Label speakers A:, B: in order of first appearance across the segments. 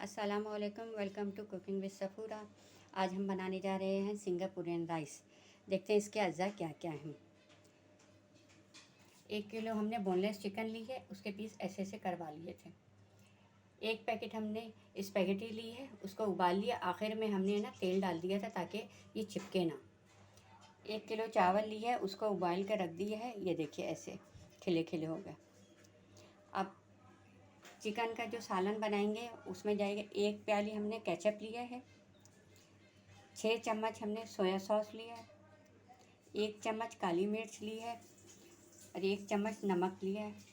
A: अस्सलामुअलैकुम, welcome to cooking with Safura. आज हम बनाने जा रहे हैं सिंगापुरियन राइस। देखते हैं इसके अज्जा क्या क्या हैं। 1 किलो हमने बोनलेस चिकन ली है, उसके पीस ऐसे ऐसे करवा लिए थे। 1 पैकेट हमने स्पैगेटी ली है, उसको उबाल लिया। आखिर में हमने ना तेल डाल दिया था ताकि ये चिपके ना। 1 किलो चावल ली है, उसको उबाल कर रख दिया है। ये देखिए ऐसे खिले खिले हो गए। अब चिकन का जो सालन बनाएंगे उसमें जाएगा 1 प्याली हमने केचप लिया है, 6 चम्मच हमने सोया सॉस लिया है, 1 चम्मच काली मिर्च ली है और 1 चम्मच नमक लिया है,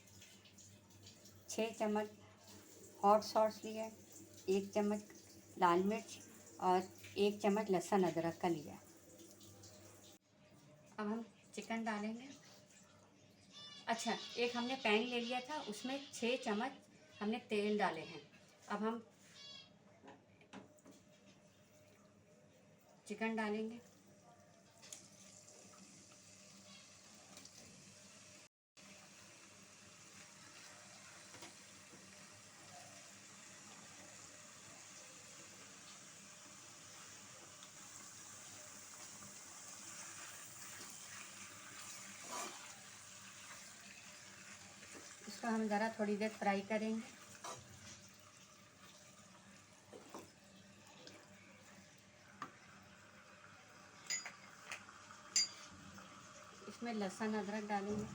A: 6 चम्मच हॉट सॉस लिया है, 1 चम्मच लाल मिर्च और 1 चम्मच लहसुन अदरक का लिया है। अब हम चिकन डालेंगे। अच्छा, एक हमने पैन ले लिया था, उसमें 6 चम्मच हमने तेल डाले हैं। अब हम चिकन डालेंगे। इसको हम ज़रा थोड़ी देर फ्राई करेंगे। इसमें लहसुन अदरक डालेंगे।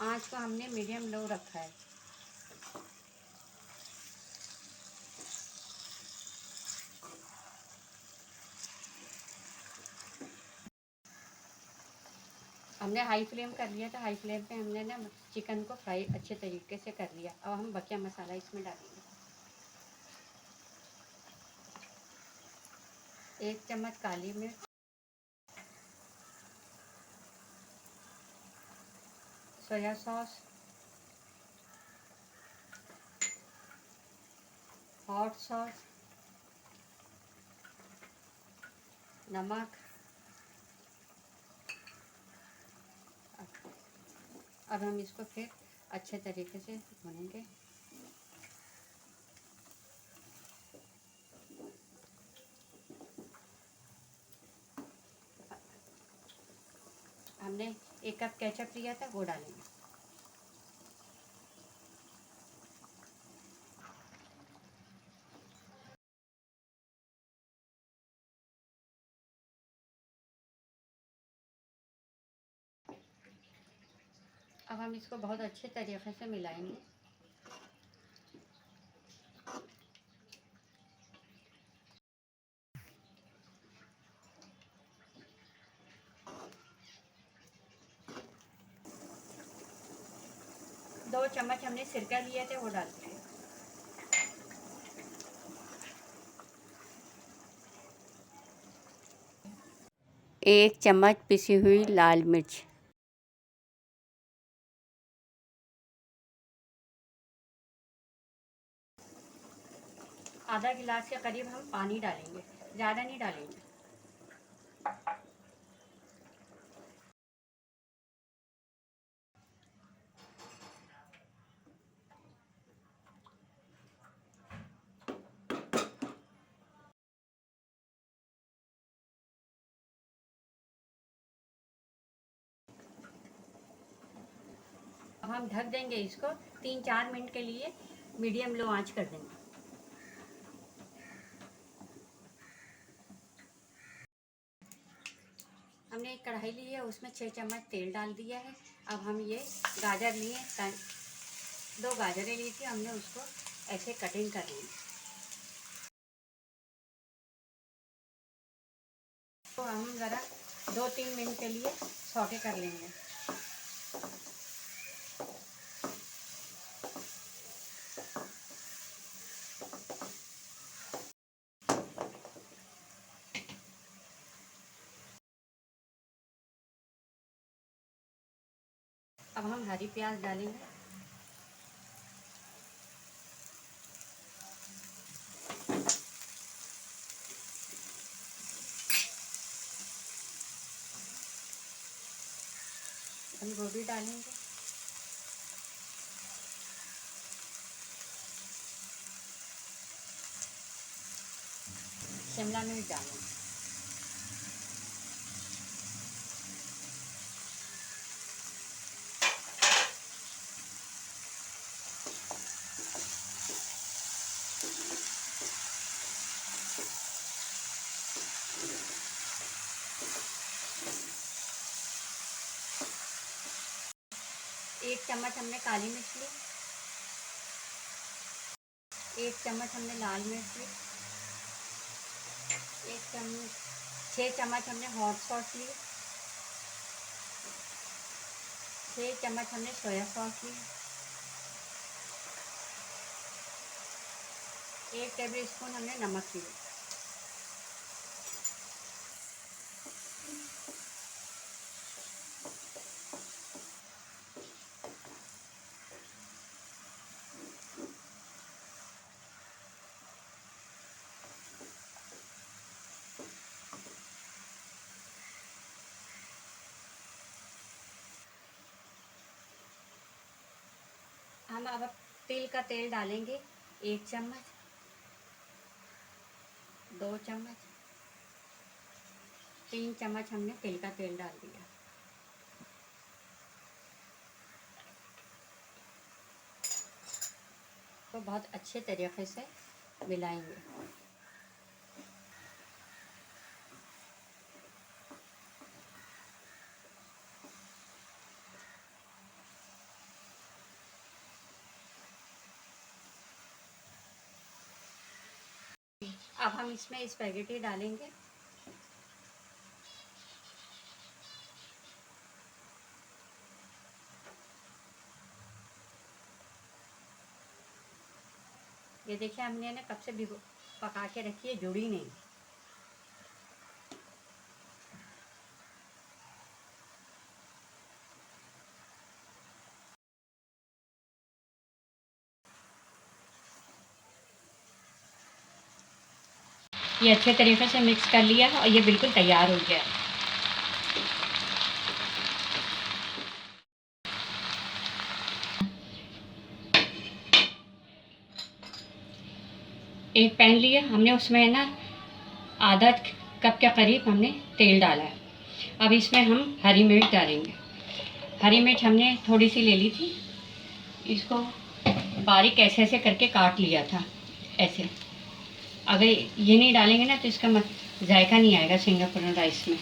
A: आँच को हमने मीडियम लो रखा है। हमने हाई फ्लेम कर लिया था। हाई फ्लेम पे हमने ना चिकन को फ्राई अच्छे तरीके से कर लिया। अब हम बकिया मसाला इसमें डालेंगे। 1 चम्मच काली मिर्च, सोया सॉस, हॉट सॉस, नमक। अब हम इसको फिर अच्छे तरीके से भूनेंगे। हमने 1 कप केचप लिया था, वो डालेंगे। अब हम इसको बहुत अच्छे तरीके से मिलाएंगे। दो चम्मच हमने सिरका लिए थे, वो डालते हैं। 1 चम्मच पिसी हुई लाल मिर्च, आधा गिलास के करीब हम पानी डालेंगे, ज़्यादा नहीं डालेंगे। अब हम ढक देंगे इसको 3-4 मिनट के लिए, मीडियम लो आंच कर देंगे। हमने एक कढ़ाई ली है, उसमें 6 चम्मच तेल डाल दिया है। अब हम ये गाजर लिए, 2 गाजरें ली थी हमने, उसको ऐसे कटिंग कर ली। तो हम ज़रा 2-3 मिनट के लिए सौटे कर लेंगे। अब हम हरी प्याज डालेंगे। बंद गोभी डालेंगे, शिमला मिर्च डालेंगे, एक चम्मच हमने काली मिर्च ली, एक चम्मच हमने लाल मिर्च ली, एक चम्मच 6 चम्मच हमने हॉट सॉस ली, 6 चम्मच हमने सोया सॉस ली, 1 टेबल स्पून हमने नमक लिया। हम अब तिल का तेल डालेंगे, 1 चम्मच, 2 चम्मच, 3 चम्मच हमने तिल का तेल डाल दिया। तो बहुत अच्छे तरीके से मिलाएंगे। अब हम इसमें स्पैगेटी डालेंगे, ये देखिए हमने ना कब से भिगो पका के रखी है, जुड़ी नहीं। ये अच्छे तरीके से मिक्स कर लिया है और ये बिल्कुल तैयार हो गया है। एक पैन लिया हमने, उसमें है ना आधा कप के करीब हमने तेल डाला है। अब इसमें हम हरी मिर्च डालेंगे। हरी मिर्च हमने थोड़ी सी ले ली थी, इसको बारीक ऐसे ऐसे करके काट लिया था ऐसे। अगर ये नहीं डालेंगे ना तो इसका जायका नहीं आएगा सिंगापुर राइस में।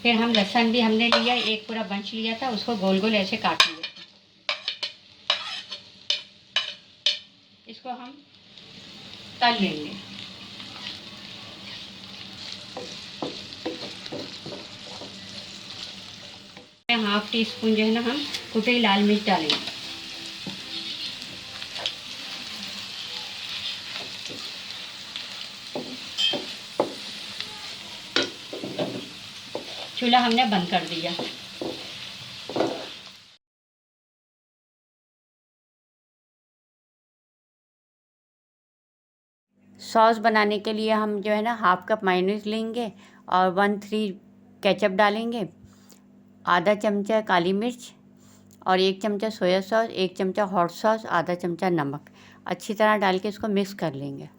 A: फिर हम लहसुन भी हमने लिया, एक पूरा बंच लिया था, उसको गोल गोल ऐसे काट लिया। इसको हम तल लेंगे। हाफ टी स्पून जो है ना हम कुटी लाल मिर्च डालेंगे। चूल्हा हमने बंद कर दिया। सॉस बनाने के लिए हम जो है ना हाफ कप मायोनीज लेंगे और 1/3 केचप डालेंगे, आधा चमचा काली मिर्च और 1 चमचा सोया सॉस, 1 चमचा हॉट सॉस, आधा चमचा नमक। अच्छी तरह डाल के इसको मिक्स कर लेंगे।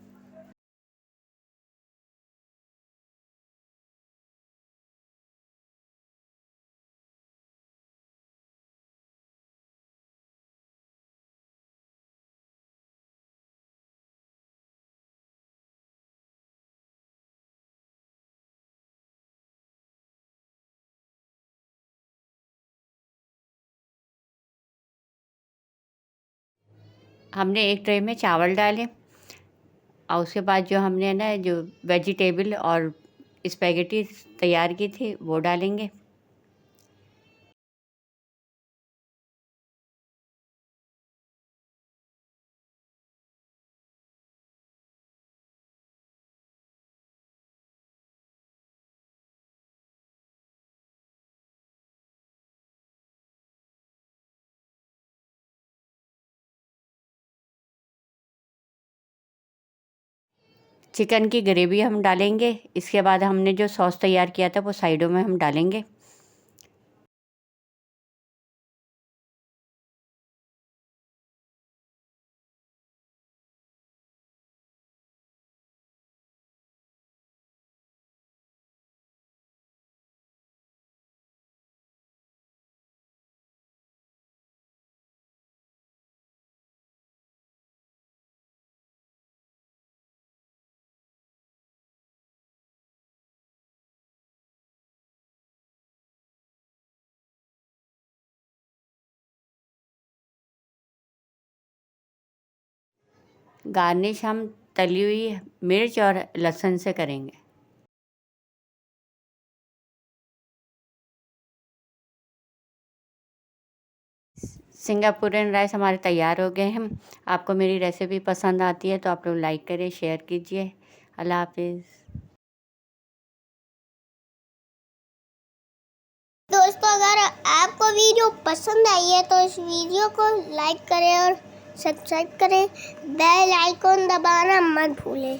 A: हमने एक ट्रे में चावल डाले और उसके बाद जो हमने ना जो वेजिटेबल और स्पैगेटी तैयार की थी वो डालेंगे। चिकन की ग्रेवी हम डालेंगे। इसके बाद हमने जो सॉस तैयार किया था वो साइडों में हम डालेंगे। गार्निश हम तली हुई मिर्च और लहसुन से करेंगे। सिंगापुरियन राइस हमारे तैयार हो गए हैं। आपको मेरी रेसिपी पसंद आती है तो आप लोग लाइक करें, शेयर कीजिए। अल्लाह हाफिज़।
B: दोस्तों, अगर आपको वीडियो पसंद आई है तो इस वीडियो को लाइक करें और सब्सक्राइब करें। बेल आइकॉन दबाना मत भूलें।